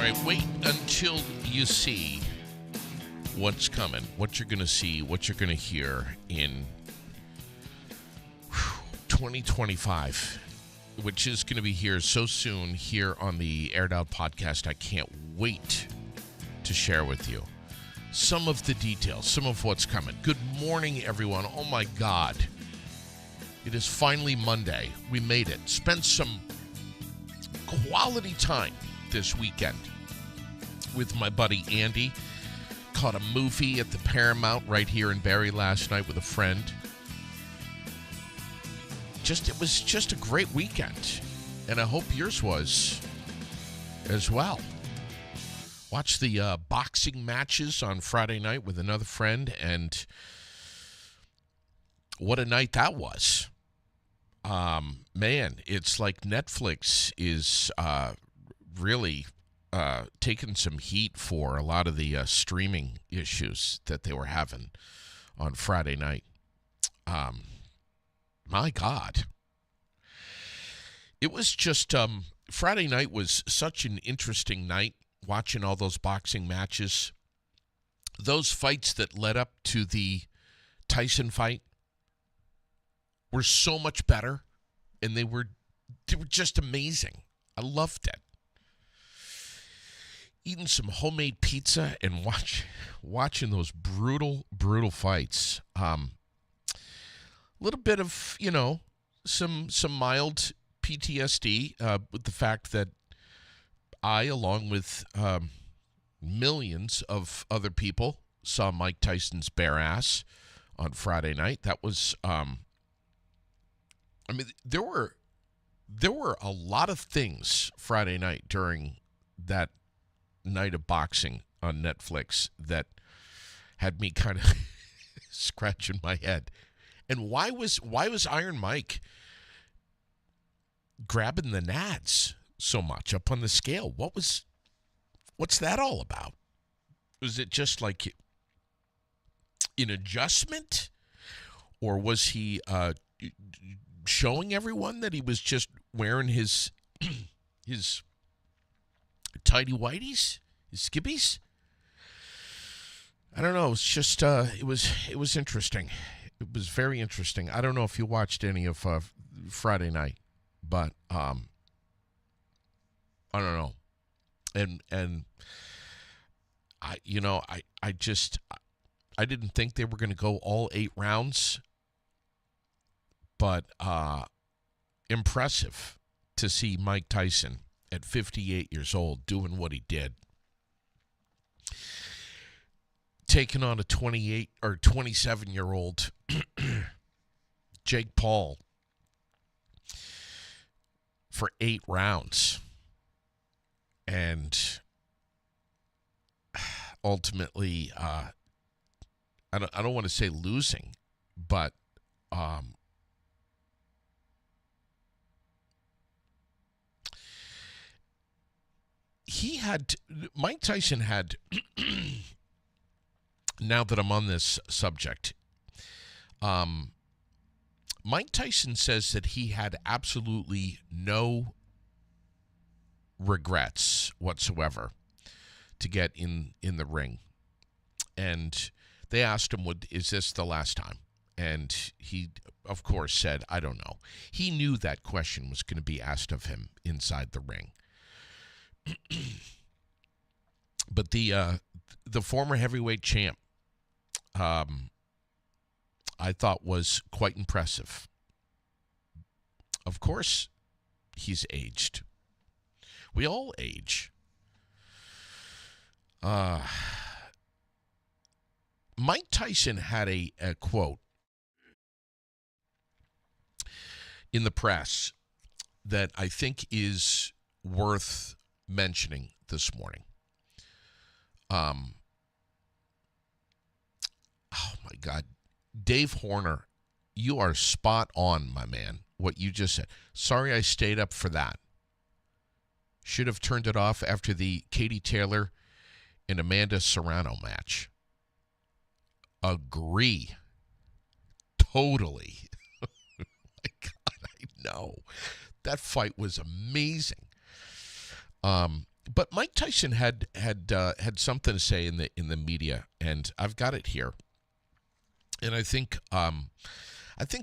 right, wait until you see what's coming, what you're going to see, what you're going to hear in 2025, which is going to be here so soon here on the Aired Out podcast. I can't wait to share with you some of the details, some of what's coming. Good morning, everyone. Oh, my God. It is finally Monday. We made it. Spent some quality time this weekend with my buddy Andy. Caught a movie at the Paramount right here in Barrie last night with a friend. It was just a great weekend, and I hope yours was as well. Watched the boxing matches on Friday night with another friend, and what a night that was. Man, it's like Netflix is really taking some heat for a lot of the streaming issues that they were having on Friday night. My God. It was just, Friday night was such an interesting night, watching all those boxing matches. Those fights that led up to the Tyson fight were so much better, and they were just amazing. I loved it. Eating some homemade pizza and watching those brutal fights. Little bit of, some mild PTSD with the fact that I, along with millions of other people, saw Mike Tyson's bare ass on Friday night. That was, there were a lot of things Friday night during that night of boxing on Netflix that had me kind of scratching my head. And why was Iron Mike grabbing the nads so much up on the scale? What's that all about? Was it just like an adjustment, or was he showing everyone that he was just wearing his his tidy whities, his skibbies? I don't know. It's just it was interesting. It was very interesting. I don't know if you watched any of Friday night, but I don't know. And I didn't think they were going to go all 8 rounds, but impressive to see Mike Tyson at 58 years old doing what he did. Taking on a 28 or 27-year-old Jake Paul for 8 rounds, and ultimately, I don't want to say losing, but Mike Tyson had. Now that I'm on this subject, Mike Tyson says that he had absolutely no regrets whatsoever to get in the ring. And they asked him, is this the last time? And he, of course, said, I don't know. He knew that question was going to be asked of him inside the ring. But the former heavyweight champ, I thought was quite impressive. Of course, he's aged. We all age. Mike Tyson had a quote in the press that I think is worth mentioning this morning. Oh, my God. Dave Horner, you are spot on, my man, what you just said. Sorry I stayed up for that. Should have turned it off after the Katie Taylor and Amanda Serrano match. Agree. Totally. My God, I know. That fight was amazing. But Mike Tyson had something to say in the media, and I've got it here. And I think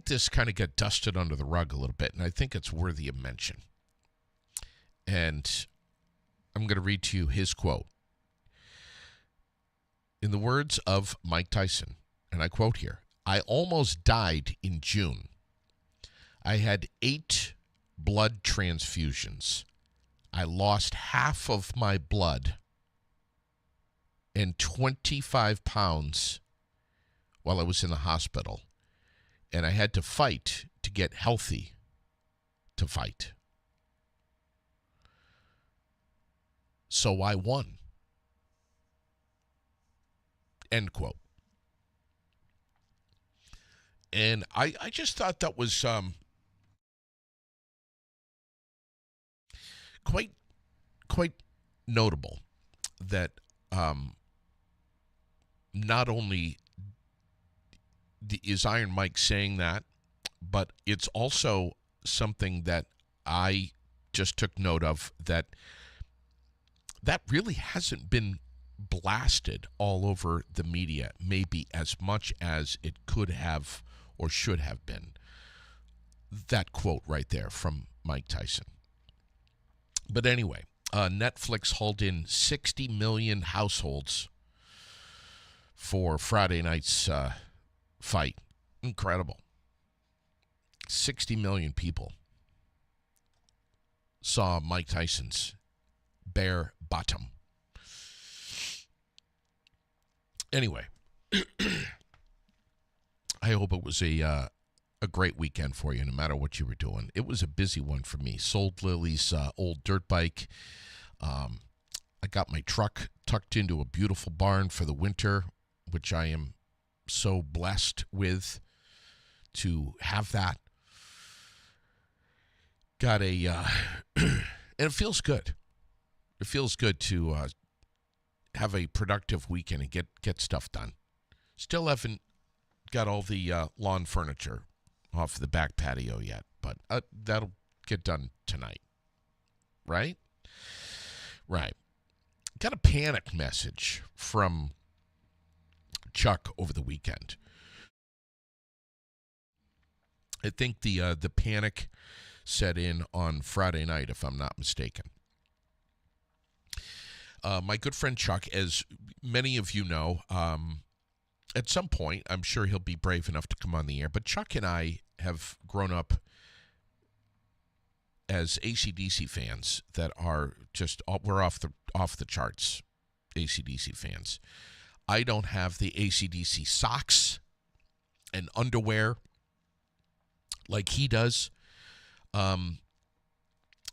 this kind of got dusted under the rug a little bit, and I think it's worthy of mention. And I'm going to read to you his quote. In the words of Mike Tyson, and I quote here, "I almost died in June. I had 8 blood transfusions. I lost half of my blood and 25 pounds while I was in the hospital. And I had to fight to get healthy to fight. So I won." End quote. And I just thought that was quite notable that not only is Iron Mike saying that, but it's also something that I just took note of that really hasn't been blasted all over the media, maybe as much as it could have or should have been. That quote right there from Mike Tyson. But anyway, Netflix hauled in 60 million households for Friday night's fight. Incredible. 60 million people saw Mike Tyson's bare bottom. Anyway, I hope it was a great weekend for you, no matter what you were doing. It was a busy one for me. Sold Lily's old dirt bike. I got my truck tucked into a beautiful barn for the winter, which I am so blessed with to have that. Got a, and it feels good. It feels good to have a productive weekend and get stuff done. Still haven't got all the lawn furniture off the back patio yet, but that'll get done tonight. Right? Right. Got a panic message from Chuck over the weekend. I think the panic set in on Friday night, if I'm not mistaken. My good friend Chuck, as many of you know, at some point, I'm sure he'll be brave enough to come on the air, but Chuck and I have grown up as AC/DC fans that are just, we're off the charts, AC/DC fans. I don't have the AC/DC socks and underwear like he does.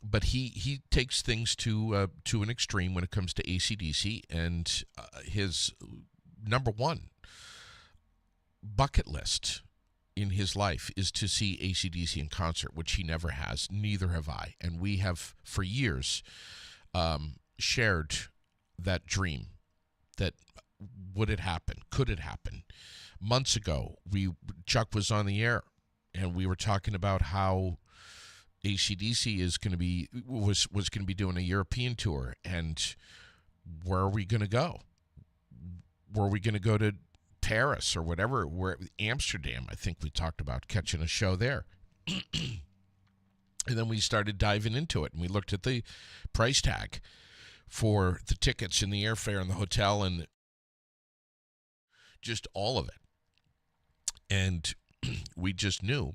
But he takes things to an extreme when it comes to AC/DC, and his number one bucket list in his life is to see AC/DC in concert, which he never has. Neither have I, and we have for years shared that dream. That would it happen? Could it happen? Months ago, Chuck was on the air, and we were talking about how AC/DC was going to be doing a European tour, and where are we going to go? Were we going to go to Paris or whatever? Amsterdam, I think we talked about catching a show there. And then we started diving into it, and we looked at the price tag for the tickets and the airfare and the hotel and just all of it. And we just knew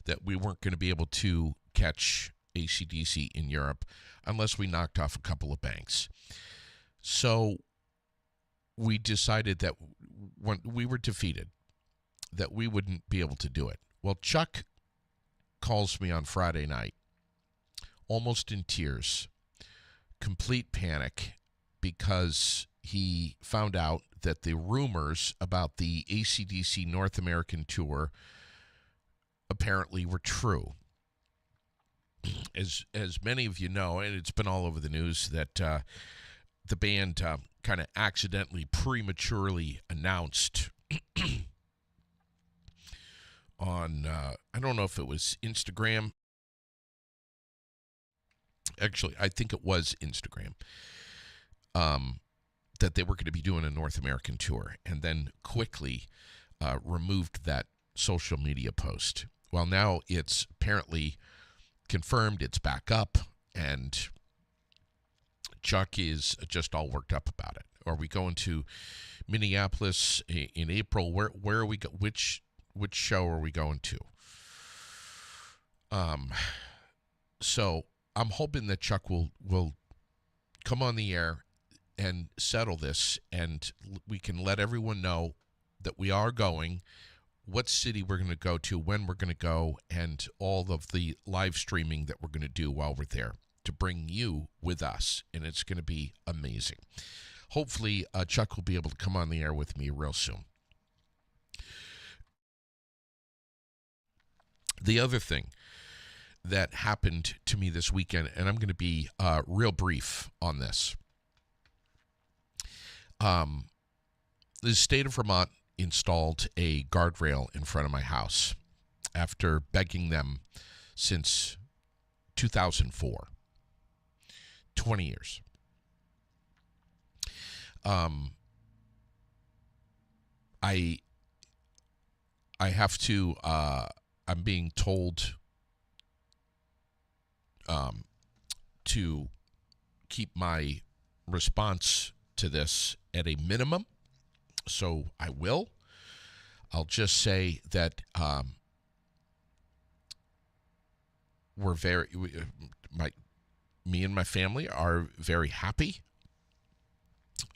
that we weren't going to be able to catch AC/DC in Europe unless we knocked off a couple of banks. So we decided that when we were defeated, that we wouldn't be able to do it. Well, Chuck calls me on Friday night, almost in tears, complete panic, because he found out that the rumors about the AC/DC North American tour apparently were true. As many of you know, and it's been all over the news, that the band kind of accidentally, prematurely announced on, I don't know if it was Instagram, Actually, I think it was Instagram. Um, that they were going to be doing a North American tour, and then quickly removed that social media post. Well, now it's apparently confirmed, it's back up, and Chuck is just all worked up about it. Are we going to Minneapolis in April? Where are we go? Which show are we going to? So I'm hoping that Chuck will come on the air and settle this, and we can let everyone know that we are going, what city we're going to go to, when we're going to go, and all of the live streaming that we're going to do while we're there to bring you with us, and it's going to be amazing. Hopefully, Chuck will be able to come on the air with me real soon. The other thing that happened to me this weekend, and I'm going to be real brief on this. The state of Vermont installed a guardrail in front of my house after begging them since 2004. 20 years. I have to, I'm being told to keep my response to this at a minimum, so I will. I'll just say that me and my family are very happy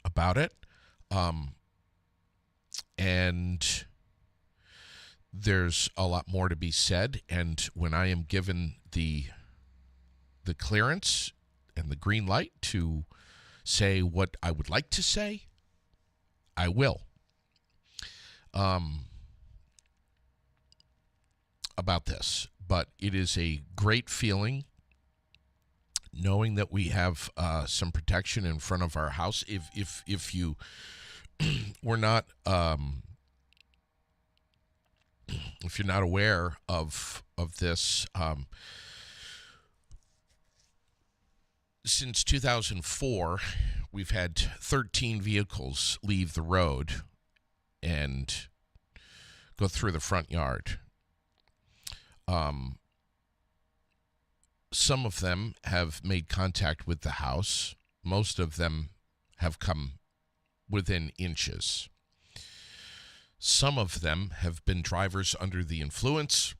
about it, and there's a lot more to be said. And when I am given the clearance and the green light to say what I would like to say, I will. About this, but it is a great feeling knowing that we have some protection in front of our house. If you were not, if you're not aware of this, since 2004, we've had 13 vehicles leave the road and go through the front yard. Some of them have made contact with the house. Most of them have come within inches. Some of them have been drivers under the influence.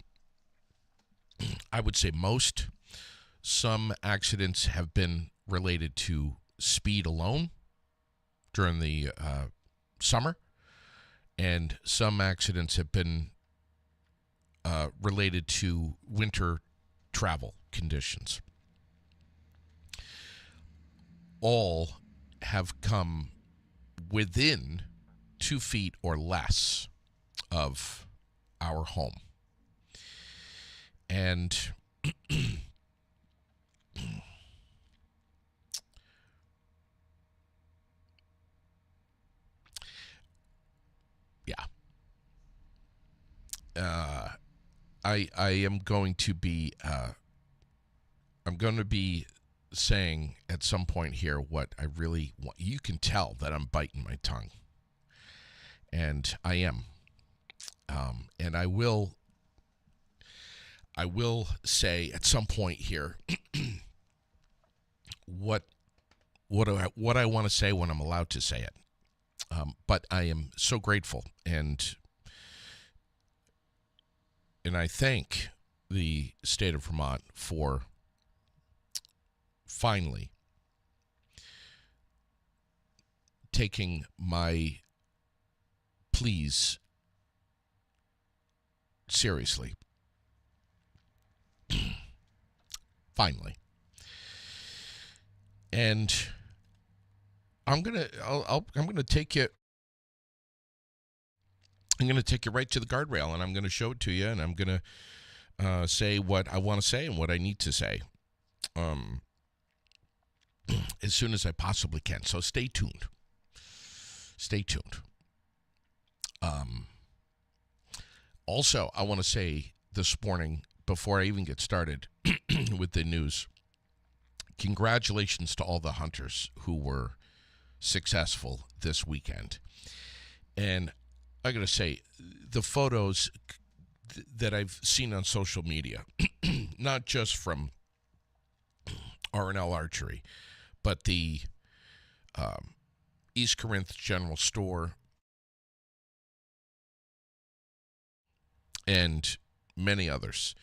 I would say most. Some accidents have been related to speed alone during the summer, and some accidents have been related to winter travel conditions. All have come within 2 feet or less of our home. And yeah. I am going to be I'm going to be saying at some point here what I really want. You can tell that I'm biting my tongue, and I am. And I will say at some point here what I want to say when I'm allowed to say it. But I am so grateful, and I thank the state of Vermont for finally taking my pleas seriously. Finally. And I'm gonna take you. I'm gonna take you right to the guardrail, and I'm gonna show it to you, and I'm gonna say what I want to say and what I need to say, as soon as I possibly can. So stay tuned. Stay tuned. Also, I want to say this morning, before I even get started with the news, congratulations to all the hunters who were successful this weekend. And I got to say, the photos that I've seen on social media, not just from R&L Archery, but the East Corinth General Store and many others,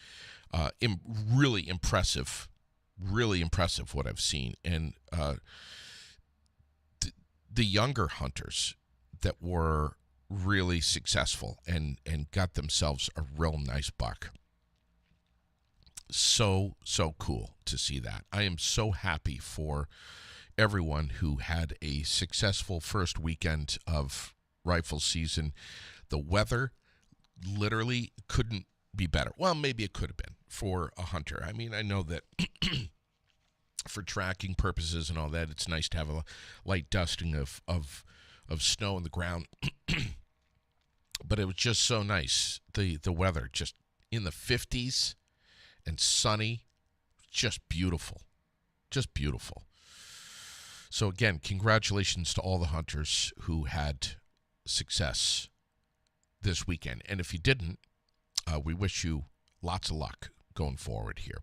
really impressive what I've seen. And the younger hunters that were really successful and got themselves a real nice buck. So cool to see that. I am so happy for everyone who had a successful first weekend of rifle season. The weather literally couldn't be better. Well, maybe it could have been for a hunter. I mean, I know that for tracking purposes and all that, it's nice to have a light dusting of snow on the ground. But it was just so nice. The weather just in the 50s and sunny, just beautiful. Just beautiful. So again, congratulations to all the hunters who had success this weekend. And if you didn't, we wish you lots of luck going forward here.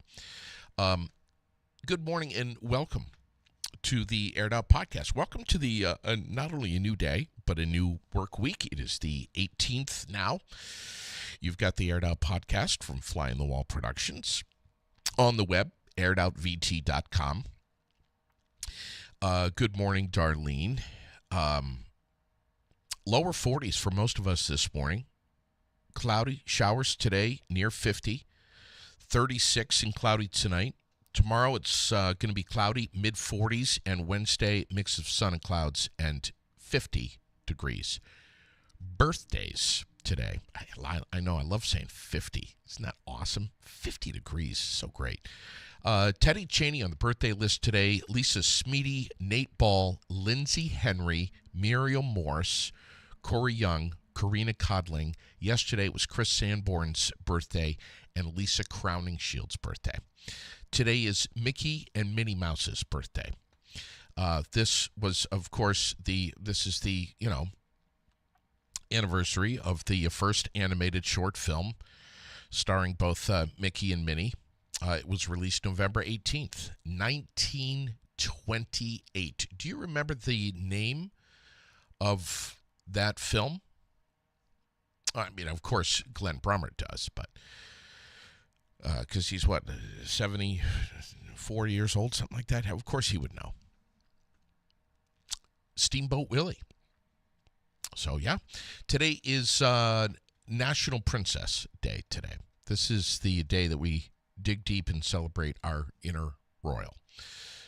Good morning and welcome to the Aired Out Podcast. Welcome to the not only a new day, but a new work week. It is the 18th now. You've got the Aired Out Podcast from Fly on the Wall Productions on the web, airedoutVT.com. Good morning, Darlene. Lower 40s for most of us this morning. Cloudy showers today, near 50. 36 and cloudy tonight. Tomorrow it's going to be cloudy, mid-40s, and Wednesday, mix of sun and clouds, and 50 degrees. Birthdays today. I know, I love saying 50. Isn't that awesome? 50 degrees, so great. Teddy Cheney on the birthday list today. Lisa Smeedy, Nate Ball, Lindsay Henry, Muriel Morse, Corey Young, Karina Codling. Yesterday it was Chris Sanborn's birthday and Lisa Crowning-Shield's birthday. Today is Mickey and Minnie Mouse's birthday. This was, of course, this is the anniversary of the first animated short film starring both Mickey and Minnie. It was released November 18th, 1928. Do you remember the name of that film? I mean, of course, Glenn Brummert does, but because he's, 74 years old, something like that? Of course he would know. Steamboat Willie. So, yeah. Today is National Princess Day today. This is the day that we dig deep and celebrate our inner royal.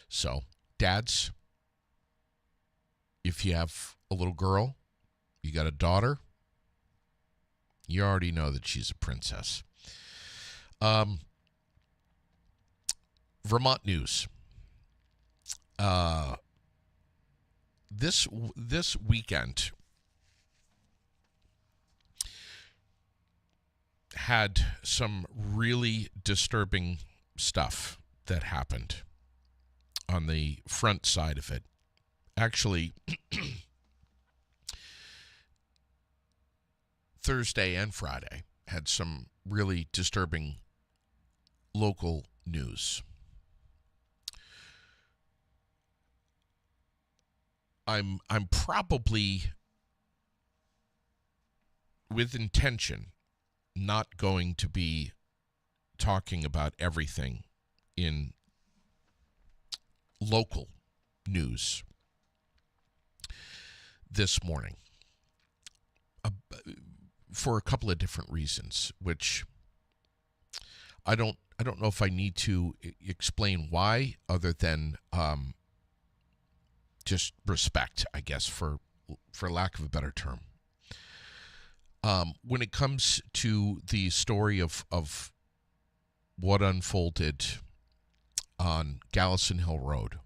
So, dads, if you have a little girl, you got a daughter, you already know that she's a princess. Vermont news. This weekend had some really disturbing stuff that happened on the front side of it. Actually, Thursday and Friday had some really disturbing local news. I'm probably, with intention, not going to be talking about everything in local news this morning for a couple of different reasons, which I don't know if I need to explain why, other than just respect, I guess, for lack of a better term. When it comes to the story of what unfolded on Gallison Hill Road,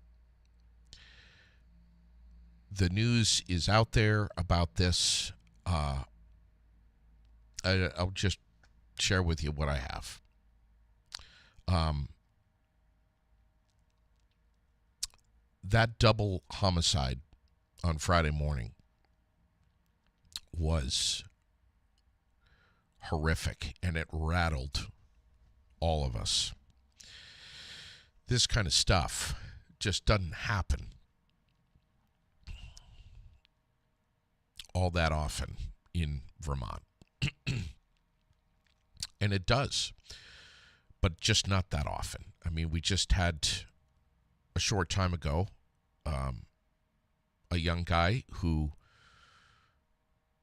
the news is out there about this. I'll just share with you what I have. that double homicide on Friday morning was horrific, and it rattled all of us. This kind of stuff just doesn't happen all that often in Vermont. And it does, but just not that often. I mean, we just had a short time ago a young guy who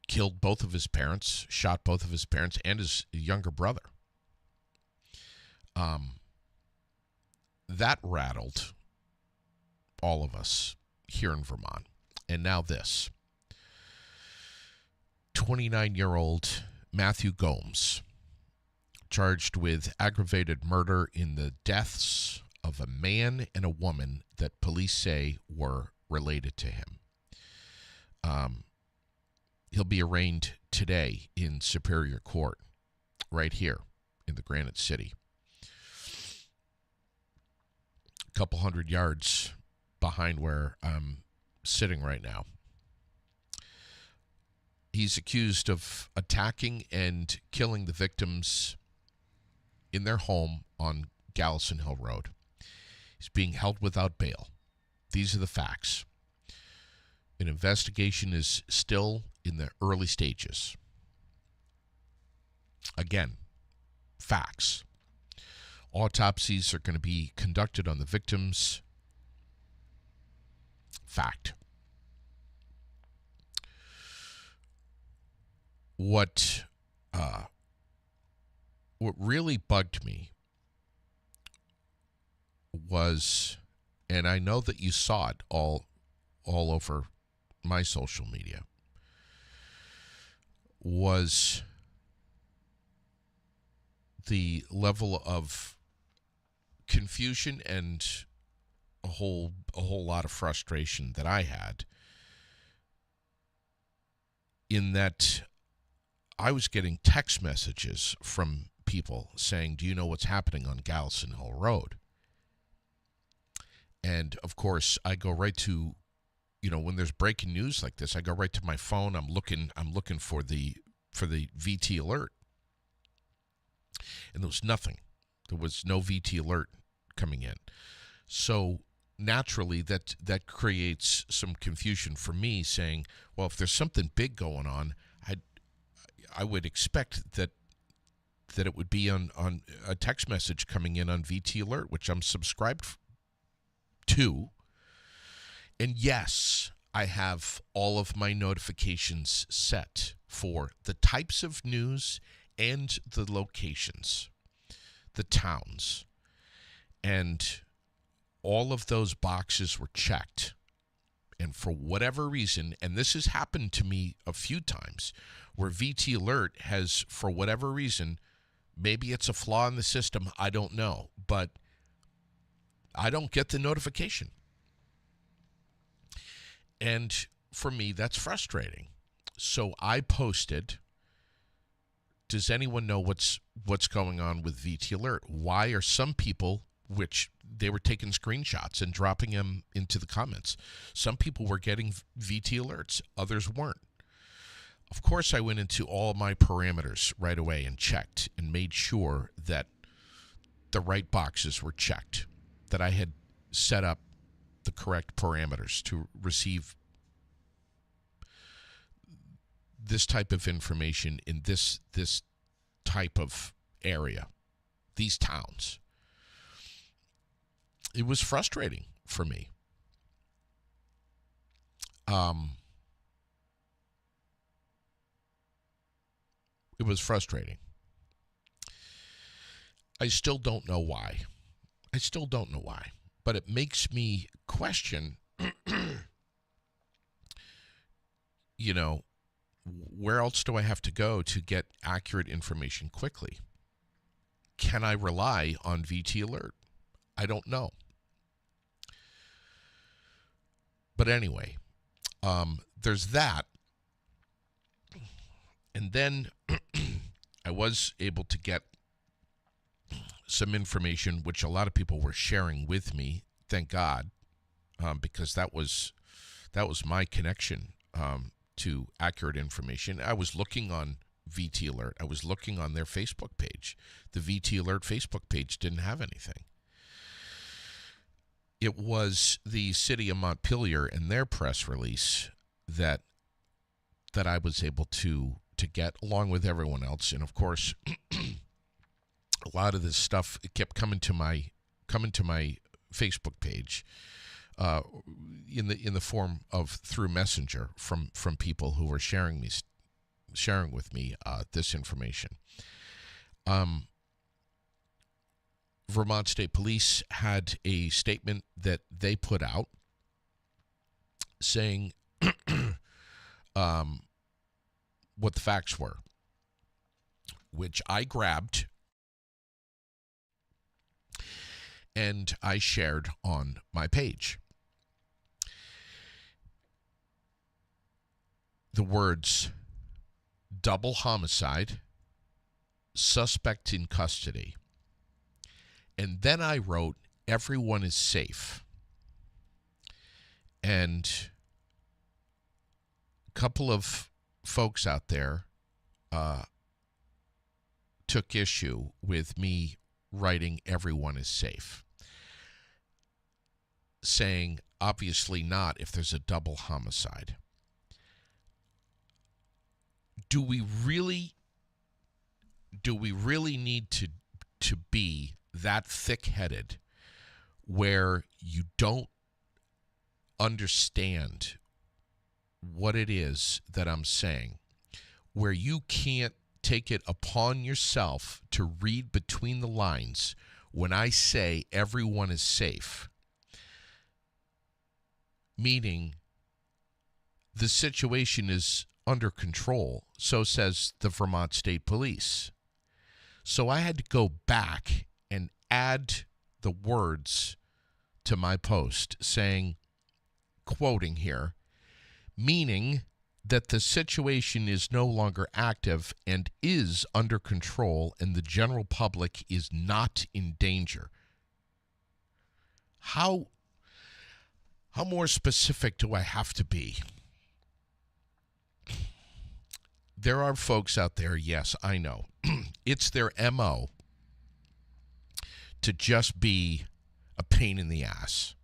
killed both of his parents, shot both of his parents and his younger brother. That rattled all of us here in Vermont. And now this. 29-year-old Matthew Gomes, charged with aggravated murder in the deaths of a man and a woman that police say were related to him. He'll be arraigned today in Superior Court, right here in the Granite City. A couple hundred yards behind where I'm sitting right now. He's accused of attacking and killing the victims in their home on Gallison Hill Road. He's being held without bail. These are the facts. An investigation is still in the early stages. Again, facts. Autopsies are going to be conducted on the victims. Fact. What really bugged me was, and I know that you saw it all over my social media, was the level of confusion and a whole lot of frustration that I had, in that I was getting text messages from people saying, do you know what's happening on Gallison Hill Road? And of course, I go right to, when there's breaking news like this, I go right to my phone. I'm looking for the VT alert. And there was nothing. There was no VT alert coming in. So naturally, that creates some confusion for me, saying, well, if there's something big going on, I would expect that it would be on a text message coming in on VT alert, which I'm subscribed to. And yes, I have all of my notifications set for the types of news and the locations, the towns. And all of those boxes were checked. And for whatever reason, and this has happened to me a few times, where VT Alert has, for whatever reason, maybe it's a flaw in the system, I don't know, but I don't get the notification. And for me, that's frustrating. So I posted, does anyone know what's going on with VT Alert? Why are some people, which they were taking screenshots and dropping them into the comments, some people were getting VT Alerts, others weren't. Of course, I went into all my parameters right away and checked and made sure that the right boxes were checked, that I had set up the correct parameters to receive this type of information in this type of area, these towns. It was frustrating for me. It was frustrating. I still don't know why. But it makes me question, where else do I have to go to get accurate information quickly? Can I rely on VT Alert? I don't know. But anyway, there's that. And then I was able to get some information, which a lot of people were sharing with me, thank God, because that was my connection to accurate information. I was looking on VT Alert. I was looking on their Facebook page. The VT Alert Facebook page didn't have anything. It was the city of Montpelier and their press release that I was able to get, along with everyone else. And of course, a lot of this stuff, it kept coming to my Facebook page in the form of through Messenger from people who were sharing with me this information. Vermont State Police had a statement that they put out saying what the facts were, which I grabbed and I shared on my page. The words double homicide, suspect in custody. And then I wrote, everyone is safe. And a couple of folks out there took issue with me writing everyone is safe, saying obviously not if there's a double homicide. Do we really need to be that thick-headed where you don't understand what it is that I'm saying, where you can't take it upon yourself to read between the lines when I say everyone is safe, meaning the situation is under control, so says the Vermont State Police. So I had to go back and add the words to my post saying, quoting here, meaning that the situation is no longer active and is under control and the general public is not in danger. How more specific do I have to be? There are folks out there, yes, I know. It's their MO to just be a pain in the ass.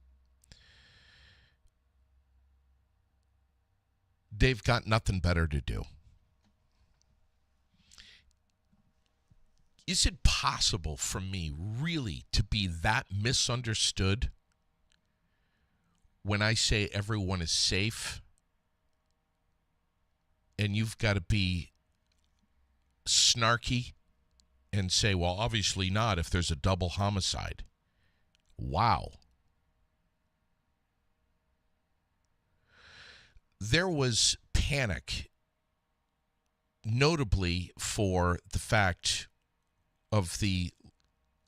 They've got nothing better to do. Is it possible for me really to be that misunderstood when I say everyone is safe? And you've got to be snarky and say, well, obviously not if there's a double homicide. Wow. There was panic, notably for the fact of the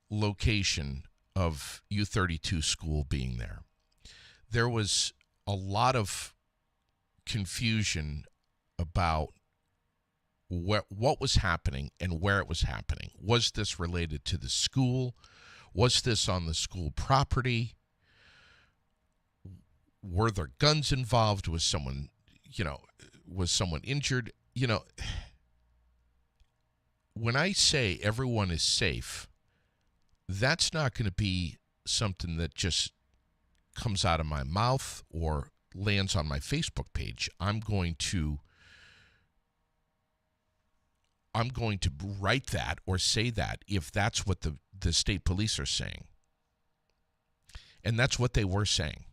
location of U32 school being there. There was a lot of confusion about what was happening and where it was happening. Was this related to the school? Was this on the school property? Were there guns involved? Was someone injured? When I say everyone is safe, that's not going to be something that just comes out of my mouth or lands on my Facebook page. I'm going to write that or say that if that's what the state police are saying. And that's what they were saying.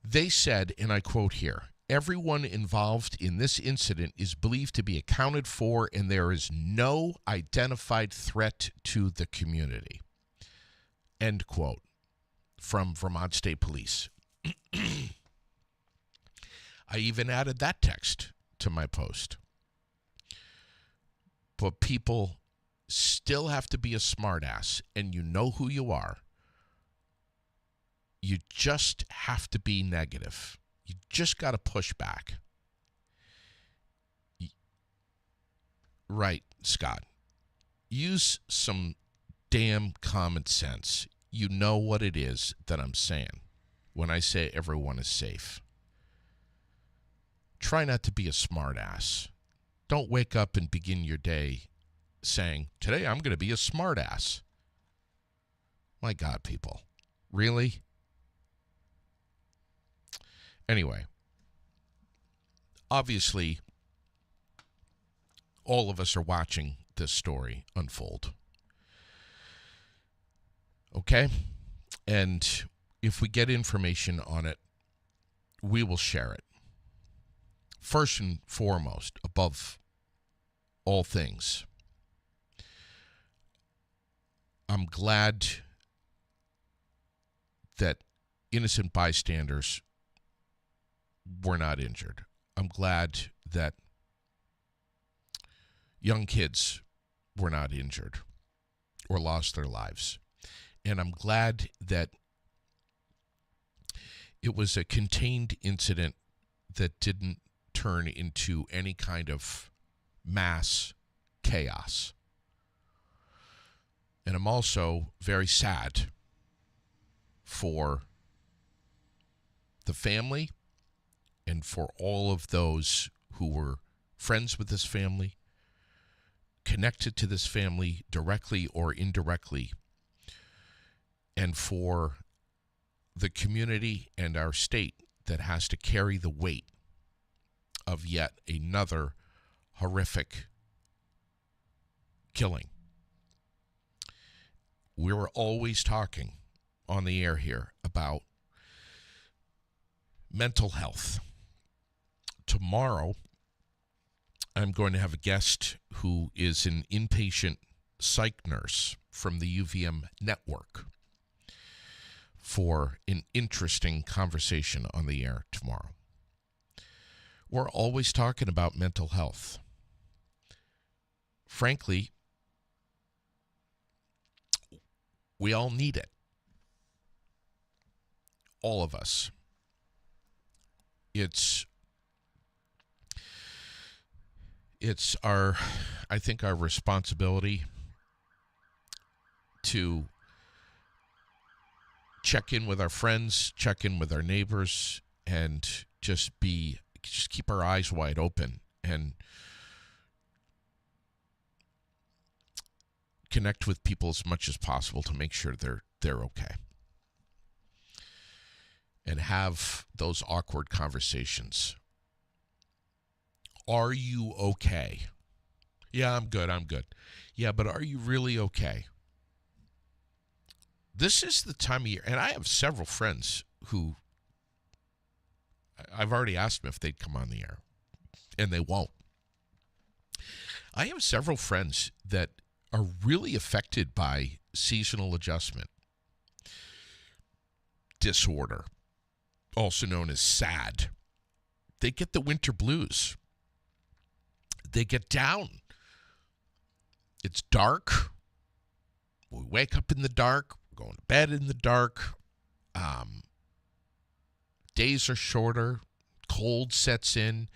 They said, and I quote here, everyone involved in this incident is believed to be accounted for and there is no identified threat to the community. End quote. From Vermont State Police. I even added that text to my post. But people still have to be a smartass, and you know who you are. You just have to be negative. You just got to push back. Right, Scott. Use some damn common sense. you know what it is that I'm saying when I say everyone is safe. Try not to be a smartass. Don't wake up and begin your day saying, today I'm going to be a smartass. My God, people. Really? Anyway, obviously, all of us are watching this story unfold. Okay? And if we get information on it, we will share it. First and foremost, above all things, I'm glad that innocent bystanders were not injured. I'm glad that young kids were not injured or lost their lives. And I'm glad that it was a contained incident that didn't turn into any kind of mass chaos. And I'm also very sad for the family and for all of those who were friends with this family, connected to this family directly or indirectly, and for the community and our state that has to carry the weight of yet another horrific killing. We were always talking on the air here about mental health. Tomorrow, I'm going to have a guest who is an inpatient psych nurse from the UVM network for an interesting conversation on the air tomorrow. We're always talking about mental health. Frankly, we all need it. All of us. It's our, I think, our responsibility to check in with our friends, check in with our neighbors, and just keep our eyes wide open and connect with people as much as possible to make sure they're okay. And have those awkward conversations. Are you okay? Yeah, I'm good. Yeah, but are you really okay? This is the time of year, and I have several friends who I've already asked them if they'd come on the air, and they won't. I have several friends that are really affected by seasonal adjustment disorder, also known as SAD. They get the winter blues. They get down. It's dark. We wake up in the dark. We're going to bed in the dark. Days are shorter. Cold sets in.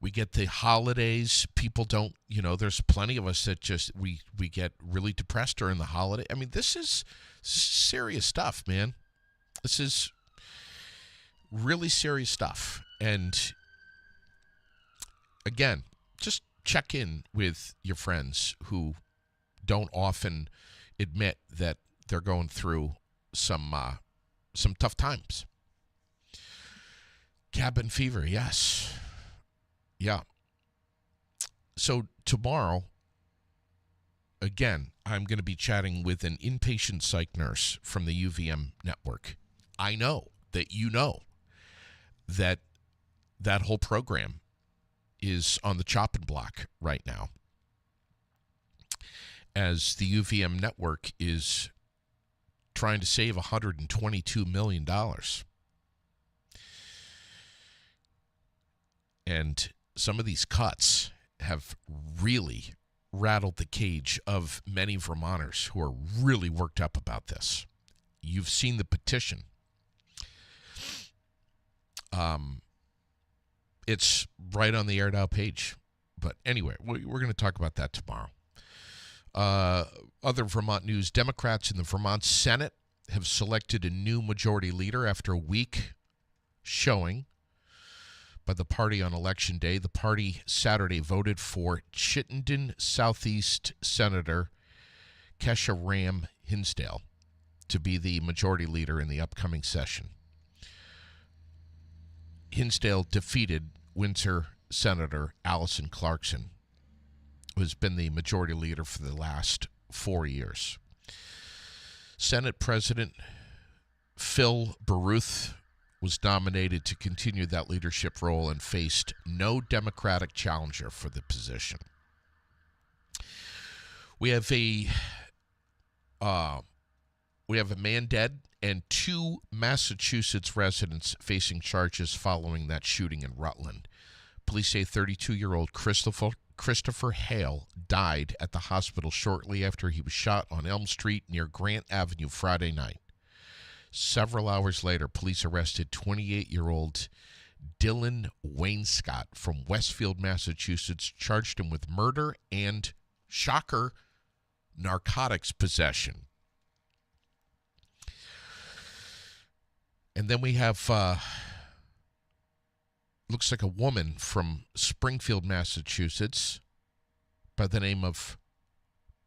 We get the holidays. People don't, there's plenty of us that just, we get really depressed during the holiday. I mean, this is serious stuff, man. This is really serious stuff. And again, just check in with your friends who don't often admit that they're going through some tough times. Cabin fever, yes. Yeah. So tomorrow, again, I'm going to be chatting with an inpatient psych nurse from the UVM network. I know that you know that whole program is on the chopping block right now, as the UVM network is trying to save $122 million. And some of these cuts have really rattled the cage of many Vermonters who are really worked up about this. You've seen the petition. It's right on the Air Now page. But anyway, we're going to talk about that tomorrow. Other Vermont news, Democrats in the Vermont Senate have selected a new majority leader after a week showing by the party on Election Day. The party Saturday voted for Chittenden Southeast Senator Kesha Ram Hinsdale to be the majority leader in the upcoming session. Hinsdale defeated Windsor Senator Allison Clarkson, who has been the majority leader for the last 4 years. Senate President Phil Baruth was nominated to continue that leadership role and faced no Democratic challenger for the position. We have a man dead and 2 Massachusetts residents facing charges following that shooting in Rutland. Police say 32-year-old Christopher Hale died at the hospital shortly after he was shot on Elm Street near Grant Avenue Friday night. Several hours later, police arrested 28-year-old Dylan Wainscott from Westfield, Massachusetts, charged him with murder and, shocker, narcotics possession. And then we have, looks like a woman from Springfield, Massachusetts, by the name of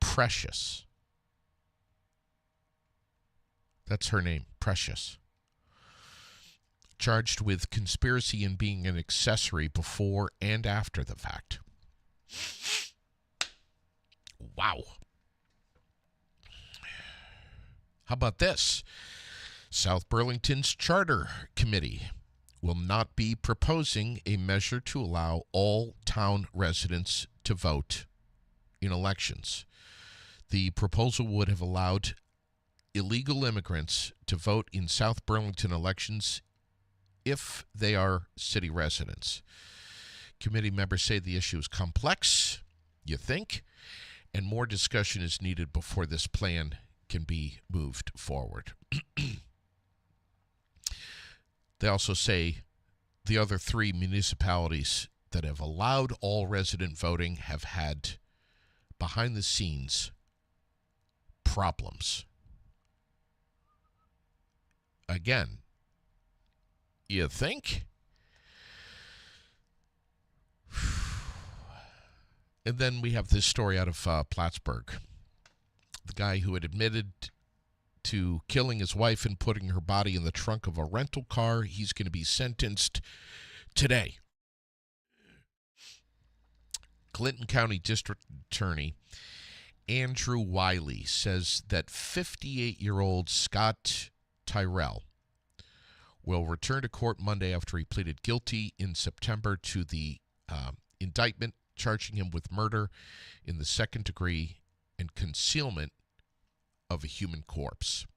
Precious. That's her name, Precious. Charged with conspiracy and being an accessory before and after the fact. Wow. How about this? South Burlington's Charter Committee will not be proposing a measure to allow all town residents to vote in elections. The proposal would have allowed illegal immigrants to vote in South Burlington elections if they are city residents. Committee members say the issue is complex, you think, and more discussion is needed before this plan can be moved forward. They also say the other 3 municipalities that have allowed all resident voting have had behind-the-scenes problems. Again, you think? And then we have this story out of Plattsburgh. The guy who had admitted to killing his wife and putting her body in the trunk of a rental car, he's going to be sentenced today. Clinton County District Attorney Andrew Wiley says that 58-year-old Scott Tyrell will return to court Monday after he pleaded guilty in September to the indictment charging him with murder in the second degree and concealment of a human corpse.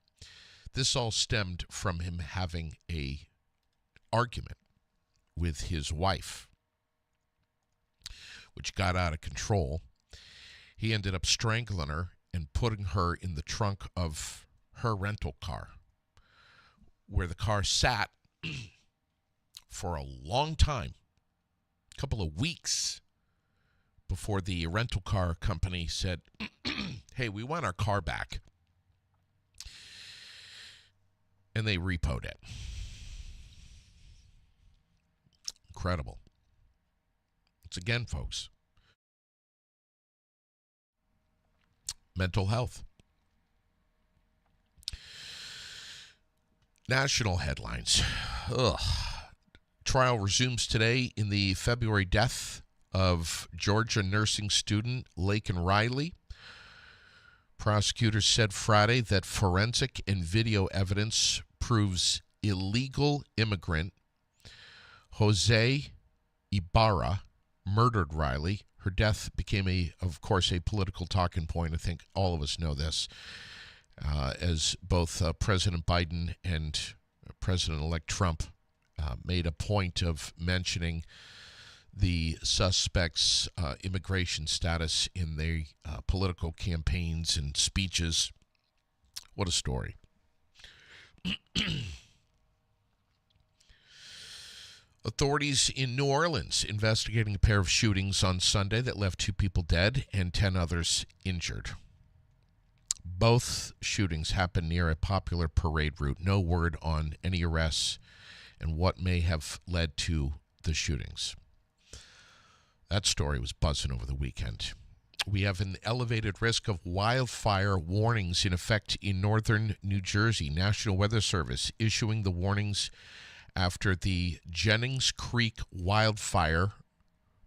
This all stemmed from him having an argument with his wife, which got out of control. He ended up strangling her and putting her in the trunk of her rental car, where the car sat for a long time, a couple of weeks, before the rental car company said, hey, we want our car back. And they repoed it. Incredible. It's again, folks, mental health. National headlines. Trial resumes today in the February death of Georgia nursing student Laken Riley. Prosecutors said Friday that forensic and video evidence proves illegal immigrant Jose Ibarra murdered Riley. Her death became, of course, a political talking point. I think all of us know this, as both President Biden and President-elect Trump made a point of mentioning the suspects' immigration status in their political campaigns and speeches. What a story. Authorities in New Orleans investigating a pair of shootings on Sunday that left 2 people dead and 10 others injured. Both shootings happened near a popular parade route. No word on any arrests and what may have led to the shootings. That story was buzzing over the weekend. We have an elevated risk of wildfire warnings in effect in northern New Jersey. National Weather Service issuing the warnings after the Jennings Creek wildfire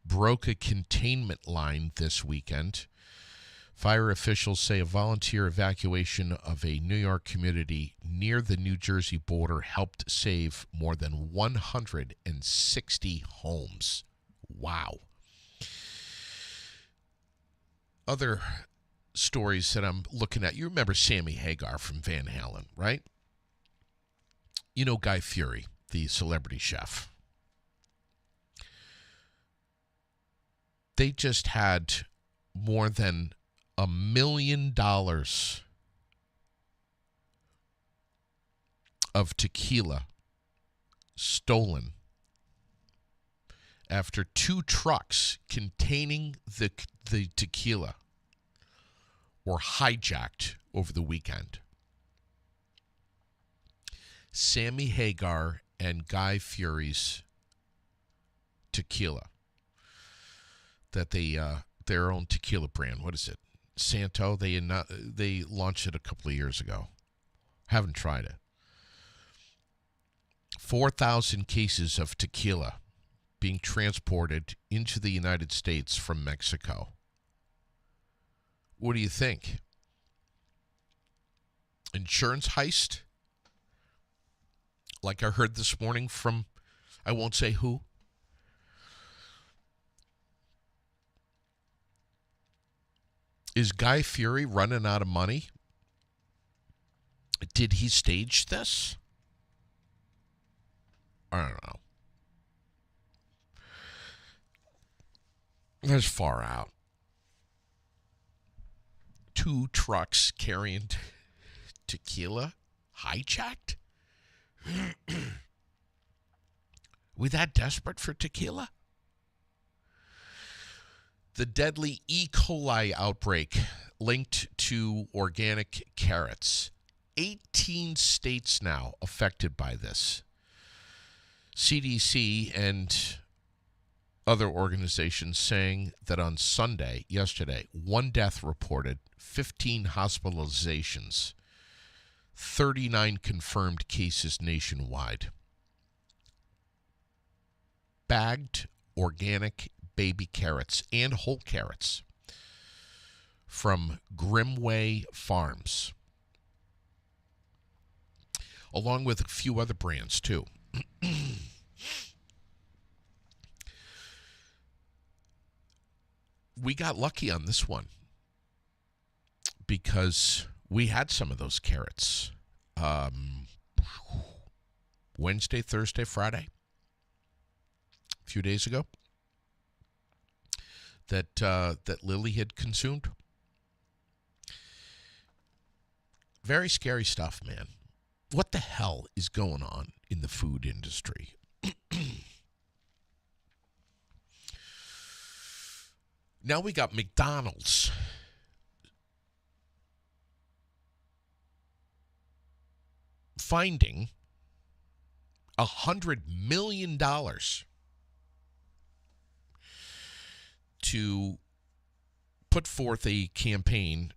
broke a containment line this weekend. Fire officials say a volunteer evacuation of a New York community near the New Jersey border helped save more than 160 homes. Wow. Other stories that I'm looking at. You remember Sammy Hagar from Van Halen, right? You know Guy Fieri, the celebrity chef. They just had more than $1 million of tequila stolen after 2 trucks containing the tequila were hijacked over the weekend. Sammy Hagar and Guy Fieri's tequila, that their own tequila brand. What is it? Santo. They launched it a couple of years ago. Haven't tried it. 4,000 cases of tequila being transported into the United States from Mexico. What do you think? Insurance heist? Like I heard this morning from, I won't say who. Is Guy Fieri running out of money? Did he stage this? I don't know. That's far out. 2 trucks carrying tequila hijacked? We that desperate for tequila? The deadly E. coli outbreak linked to organic carrots. 18 states now affected by this. CDC and other organizations saying that on Sunday, yesterday, 1 death reported, 15 hospitalizations, 39 confirmed cases nationwide. Bagged organic baby carrots and whole carrots from Grimway Farms, along with a few other brands too. We got lucky on this one because we had some of those carrots Wednesday, Thursday, Friday, a few days ago, that Lily had consumed. Very scary stuff, man. What the hell is going on in the food industry? Now we got McDonald's finding $100 million to put forth a campaign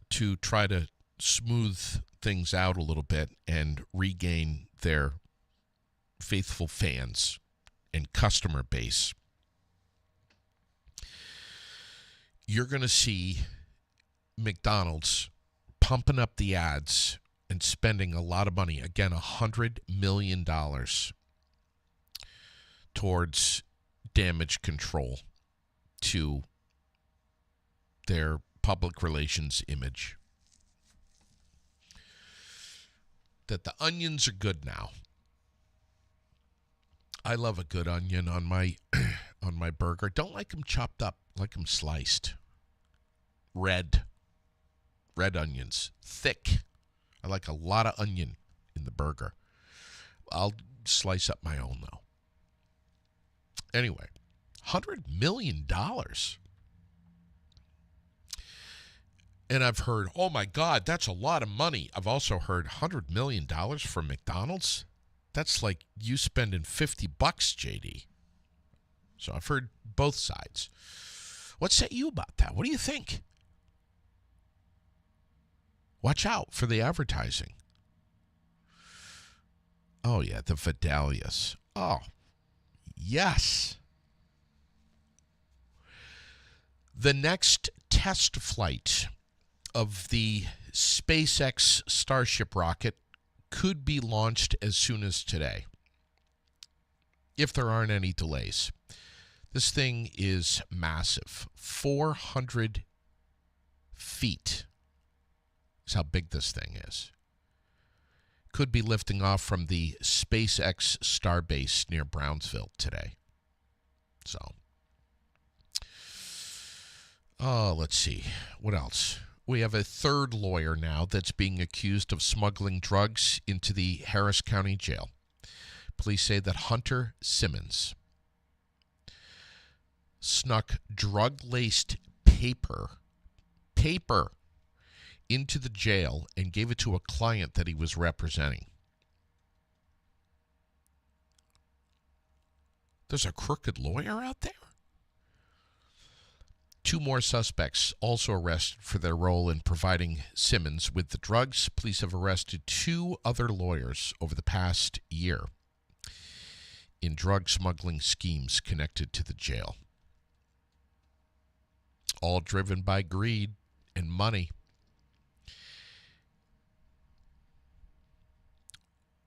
to try to smooth things out a little bit and regain their faithful fans and customer base. You're going to see McDonald's pumping up the ads and spending a lot of money. Again, $100 million towards damage control to their public relations image. That the onions are good now. I love a good onion on my on my burger. Don't like them chopped up, like them sliced. Red onions, thick. I like a lot of onion in the burger. I'll slice up my own though. Anyway, $100 million. And I've heard, oh my God, that's a lot of money. I've also heard $100 million from McDonald's. That's like you spending $50, JD. So I've heard both sides. What say you about that? What do you think? Watch out for the advertising. Oh, yeah, the Vidalias. Oh, yes. The next test flight of the SpaceX Starship rocket could be launched as soon as today, if there aren't any delays. This thing is massive. 400 feet is how big this thing is. Could be lifting off from the SpaceX Starbase near Brownsville today. So, let's see. What else? We have a third lawyer now that's being accused of smuggling drugs into the Harris County Jail. Police say that Hunter Simmons snuck drug-laced paper into the jail and gave it to a client that he was representing. There's a crooked lawyer out there? Two more suspects also arrested for their role in providing Simmons with the drugs. Police have arrested two other lawyers over the past year in drug smuggling schemes connected to the jail. All driven by greed and money.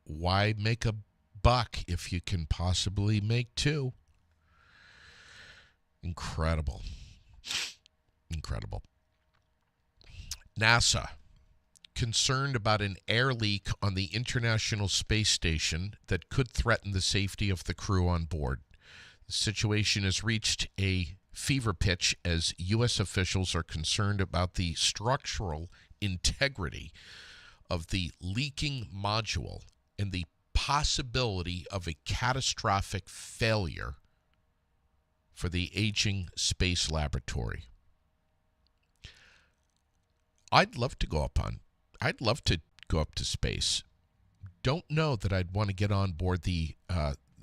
Why make a buck if you can possibly make two? Incredible. Incredible. NASA, concerned about an air leak on the International Space Station that could threaten the safety of the crew on board. The situation has reached a fever pitch as U.S. officials are concerned about the structural integrity of the leaking module and the possibility of a catastrophic failure for the aging space laboratory. I'd love to go up to space. Don't know that I'd want to get on board the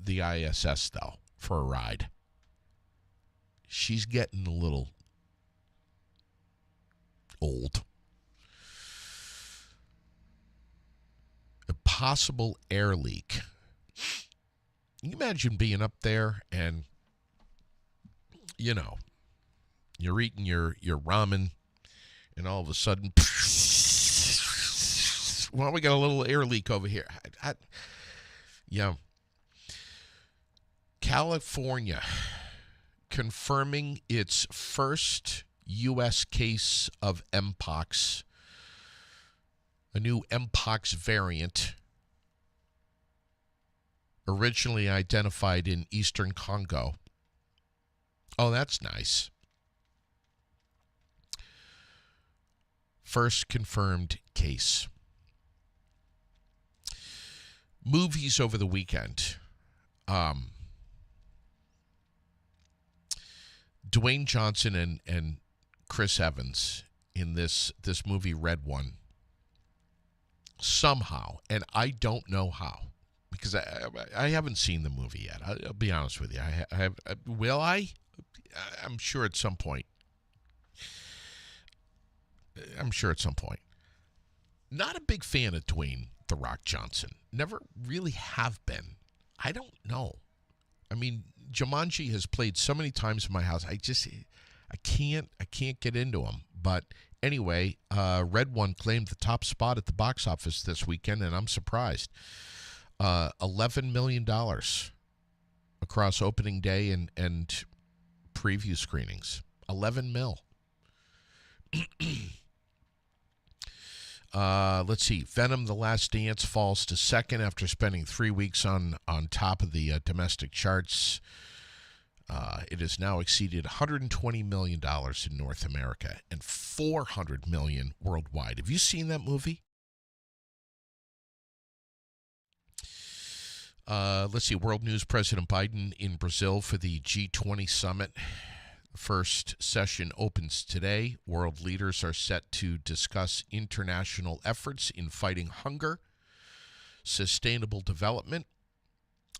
ISS though for a ride. She's getting a little old. A possible air leak. Can you imagine being up there and, you know, you're eating your ramen and all of a sudden, well, we got a little air leak over here. Yeah. California confirming its first U.S. case of Mpox, a new Mpox variant originally identified in eastern Congo. Oh, that's nice. First confirmed case. Movies over the weekend. Dwayne Johnson and Chris Evans in this movie Red One. Somehow, and I don't know how, because I haven't seen the movie yet. I'll be honest with you. Will I? I'm sure at some point. Not a big fan of Dwayne "The Rock" Johnson. Never really have been. I don't know. I mean, Jumanji has played so many times in my house. I can't get into him. But anyway, Red One claimed the top spot at the box office this weekend, and I'm surprised. $11 million across opening day and preview screenings. 11 mil. Let's see. Venom: The Last Dance falls to second after spending 3 weeks on top of the domestic charts. It has now exceeded $120 million in North America and $400 million worldwide. Have you seen that movie? Let's see. World News: President Biden in Brazil for the G20 summit. The first session opens today. World leaders are set to discuss international efforts in fighting hunger, sustainable development,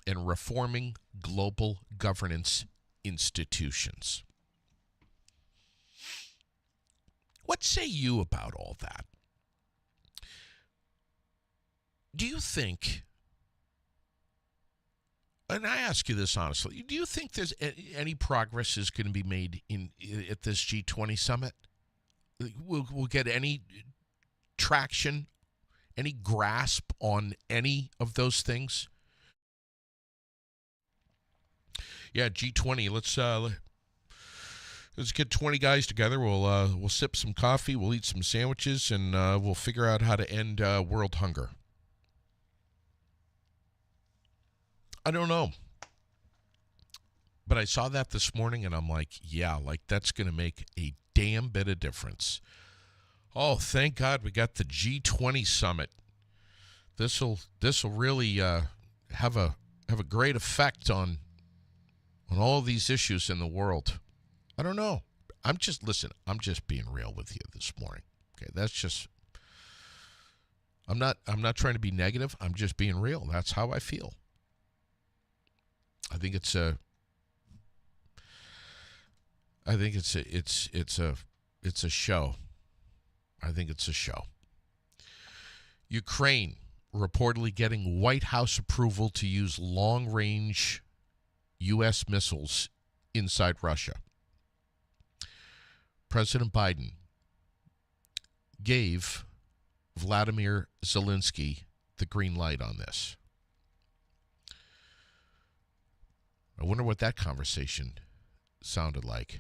and reforming global governance institutions. What say you about all that? Do you think, and I ask you this honestly, do you think there's any progress is going to be made at this G20 summit? We'll get any traction, any grasp on any of those things? Yeah, G20. Let's get 20 guys together. We'll sip some coffee, we'll eat some sandwiches, and we'll figure out how to end world hunger. I don't know. But I saw that this morning, and I'm like, yeah, like that's going to make a damn bit of difference. Oh, thank God we got the G20 summit. This'll really have a great effect on all these issues in the world. I don't know. I'm just being real with you this morning. Okay, that's just. I'm not trying to be negative. I'm just being real. That's how I feel. I think it's a show. I think it's a show. Ukraine reportedly getting White House approval to use long-range U.S. missiles inside Russia. President Biden gave Vladimir Zelensky the green light on this. I wonder what that conversation sounded like.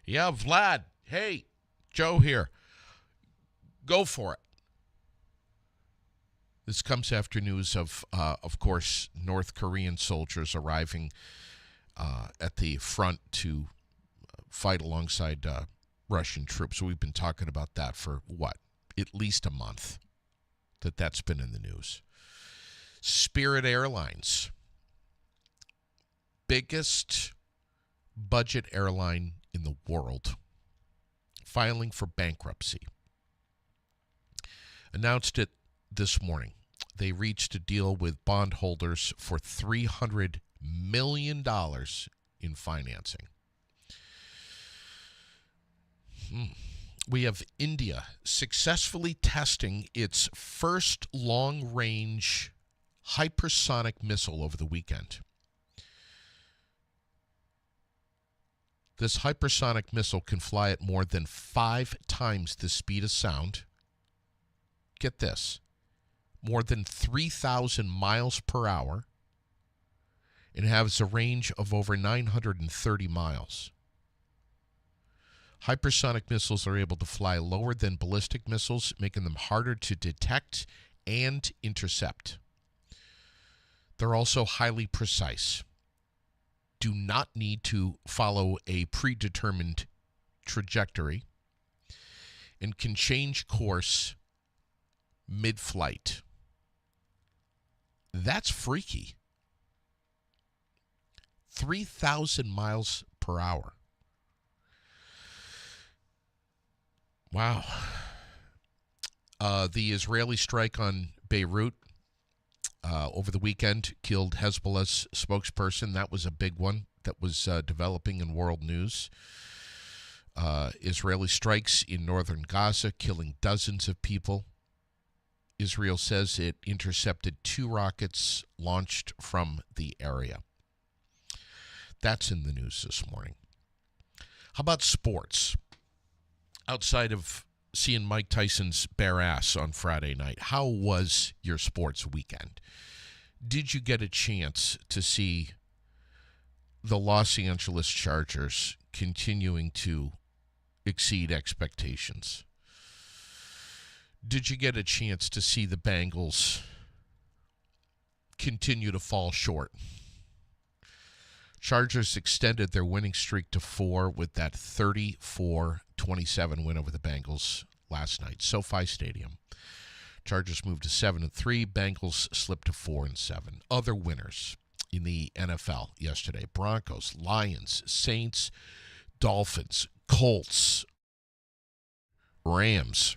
Yeah, Vlad. Hey, Joe here. Go for it. This comes after news of course, North Korean soldiers arriving at the front to fight alongside Russian troops. So we've been talking about that for at least a month. That's been in the news. Spirit Airlines, biggest budget airline in the world, filing for bankruptcy. Announced it this morning. They reached a deal with bondholders for $300 million in financing. We have India successfully testing its first long-range hypersonic missile over the weekend. This hypersonic missile can fly at more than 5 times the speed of sound. Get this, more than 3,000 miles per hour, and has a range of over 930 miles. Hypersonic missiles are able to fly lower than ballistic missiles, making them harder to detect and intercept. They're also highly precise. Do not need to follow a predetermined trajectory, and can change course mid-flight. That's freaky. 3,000 miles per hour. Wow. The Israeli strike on Beirut over the weekend killed Hezbollah's spokesperson. That was a big one that was developing in world news. Israeli strikes in northern Gaza, killing dozens of people. Israel says it intercepted 2 rockets launched from the area. That's in the news this morning. How about sports? Outside of seeing Mike Tyson's bare ass on Friday night, how was your sports weekend? Did you get a chance to see the Los Angeles Chargers continuing to exceed expectations? Did you get a chance to see the Bengals continue to fall short? Chargers extended their winning streak to 4 with that 34-27 win over the Bengals last night, SoFi Stadium. Chargers moved to 7-3. Bengals slipped to 4-7. Other winners: in the NFL yesterday. Broncos, Lions, Saints, Dolphins, Colts, Rams,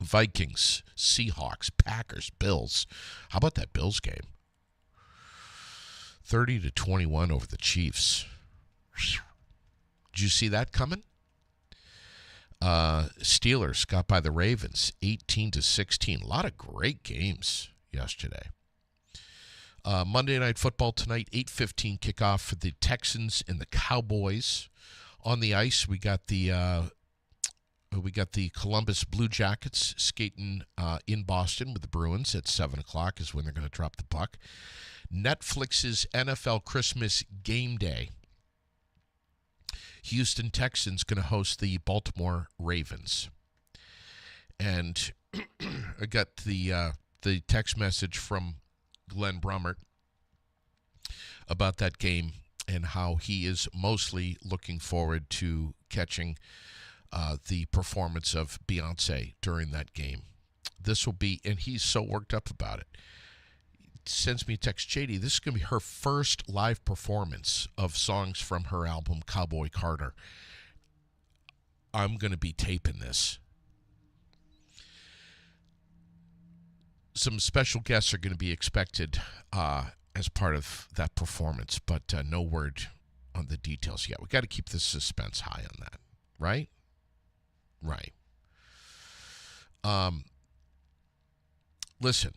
Vikings, Seahawks, Packers, Bills. How about that Bills game? 30-21 over the Chiefs. Did you see that coming? Steelers got by the Ravens 18-16. A lot of great games yesterday. Monday Night Football tonight, 8:15 kickoff for the Texans and the Cowboys. On the ice, we got the Columbus Blue Jackets skating in Boston with the Bruins at 7 o'clock is when they're going to drop the puck. Netflix's NFL Christmas Game Day. Houston Texans going to host the Baltimore Ravens. And I got the text message from Glenn Brummert about that game and how he is mostly looking forward to catching the performance of Beyonce during that game. This will be, and he's so worked up about it. Sends me a text, JD, this is going to be her first live performance of songs from her album, Cowboy Carter. I'm going to be taping this. Some special guests are going to be expected as part of that performance, but no word on the details yet. We got to keep the suspense high on that, right? Right. Listen,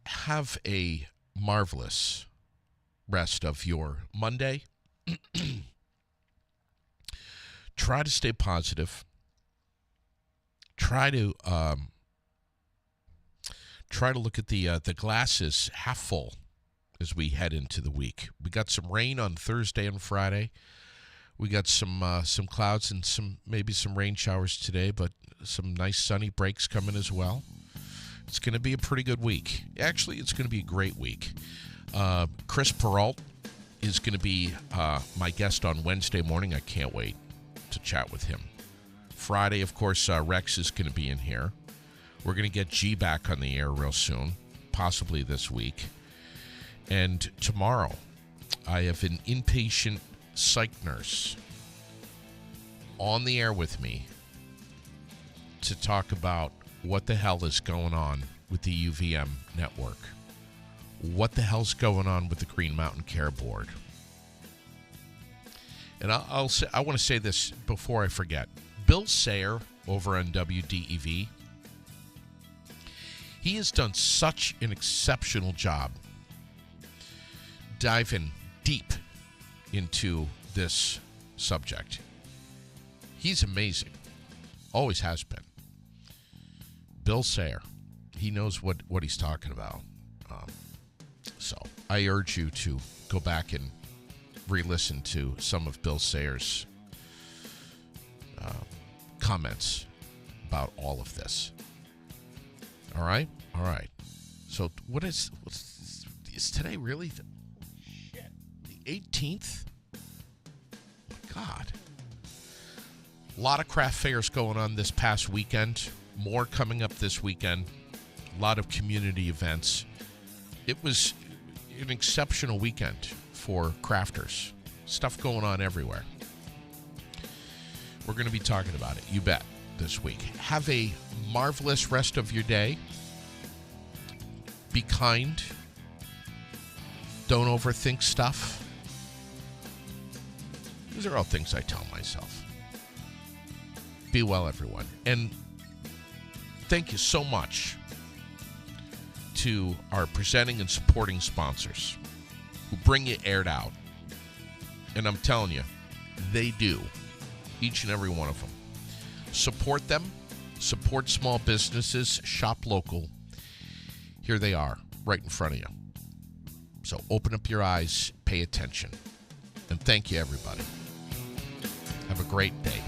have a marvelous rest of your Monday. Try to stay positive. Try to look at the glasses half full as we head into the week. We got some rain on Thursday and Friday. We got some clouds and maybe some rain showers today, but some nice sunny breaks coming as well. It's going to be a pretty good week. Actually, it's going to be a great week. Chris Peralt is going to be my guest on Wednesday morning. I can't wait to chat with him. Friday, of course, Rex is going to be in here. We're going to get G back on the air real soon, possibly this week. And tomorrow, I have an inpatient psych nurse on the air with me to talk about what the hell is going on with the UVM network. What the hell's going on with the Green Mountain Care Board? And I want to say this before I forget. Bill Sayer over on WDEV, he has done such an exceptional job diving deep into this subject. He's amazing. Always has been. Bill Sayer. He knows what he's talking about. So I urge you to go back and re-listen to some of Bill Sayer's comments about all of this. All right? All right. So what's today really? The 18th? My God. A lot of craft fairs going on this past weekend. More coming up this weekend. A lot of community events. It was an exceptional weekend for crafters. Stuff going on everywhere. We're going to be talking about it, you bet, this week. Have a marvelous rest of your day. Be kind. Don't overthink stuff. These are all things I tell myself. Be well, everyone. And thank you so much to our presenting and supporting sponsors who bring you Aired Out. And I'm telling you, they do. Each and every one of them. Support them. Support small businesses. Shop local. Here they are, right in front of you. So open up your eyes, pay attention. And thank you, everybody. Have a great day.